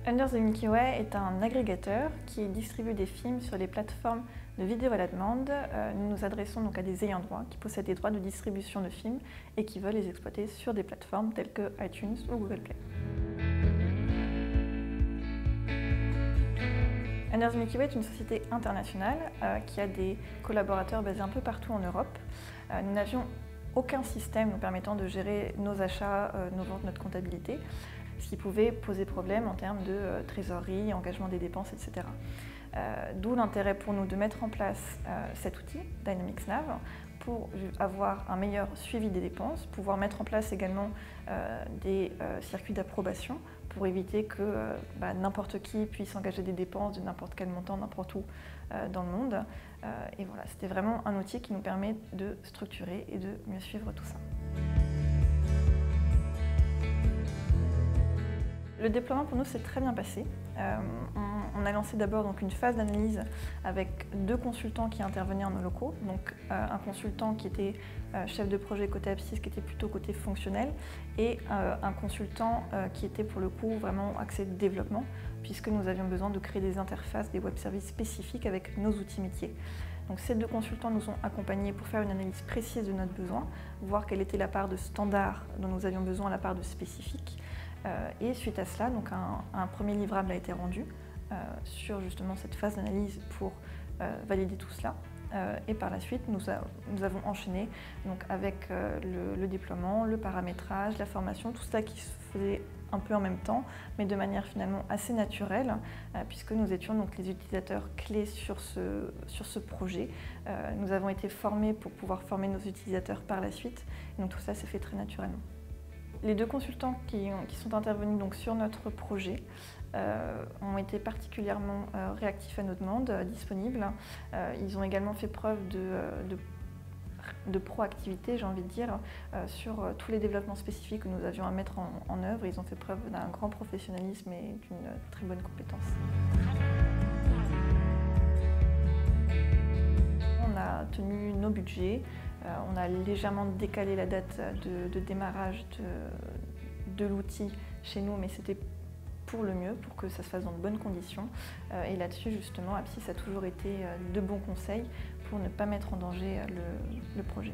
Under the Milky Way est un agrégateur qui distribue des films sur les plateformes de vidéo à la demande. Nous nous adressons donc à des ayants droit qui possèdent des droits de distribution de films et qui veulent les exploiter sur des plateformes telles que iTunes ou Google Play. Under the Milky Way est une société internationale qui a des collaborateurs basés un peu partout en Europe. Nous n'avions aucun système nous permettant de gérer nos achats, nos ventes, notre comptabilité, ce qui pouvait poser problème en termes de trésorerie, engagement des dépenses, etc. D'où l'intérêt pour nous de mettre en place cet outil, Dynamics Nav, pour avoir un meilleur suivi des dépenses, pouvoir mettre en place également des circuits d'approbation pour éviter que n'importe qui puisse engager des dépenses de n'importe quel montant, n'importe où dans le monde. Et voilà, c'était vraiment un outil qui nous permet de structurer et de mieux suivre tout ça. Le déploiement pour nous s'est très bien passé. On a lancé d'abord donc une phase d'analyse avec 2 consultants qui intervenaient en nos locaux. Donc un consultant qui était chef de projet côté Apsys, qui était plutôt côté fonctionnel, et un consultant qui était pour le coup vraiment axé développement, puisque nous avions besoin de créer des interfaces, des web services spécifiques avec nos outils métiers. Donc ces 2 consultants nous ont accompagnés pour faire une analyse précise de notre besoin, voir quelle était la part de standard dont nous avions besoin, la part de spécifique. Et suite à cela, donc un premier livrable a été rendu sur justement cette phase d'analyse pour valider tout cela. Et par la suite, nous avons enchaîné donc, avec le déploiement, le paramétrage, la formation, tout cela qui se faisait un peu en même temps, mais de manière finalement assez naturelle, puisque nous étions donc les utilisateurs clés sur ce projet. Nous avons été formés pour pouvoir former nos utilisateurs par la suite, et donc tout ça s'est fait très naturellement. Les 2 consultants qui sont intervenus donc sur notre projet ont été particulièrement réactifs à nos demandes, disponibles. Ils ont également fait preuve de proactivité, j'ai envie de dire, sur tous les développements spécifiques que nous avions à mettre en œuvre. Ils ont fait preuve d'un grand professionnalisme et d'une très bonne compétence. On a tenu nos budgets, on a légèrement décalé la date de démarrage de l'outil chez nous, mais c'était pour le mieux, pour que ça se fasse dans de bonnes conditions. Et là-dessus, justement, Apsys a toujours été de bons conseils pour ne pas mettre en danger le projet.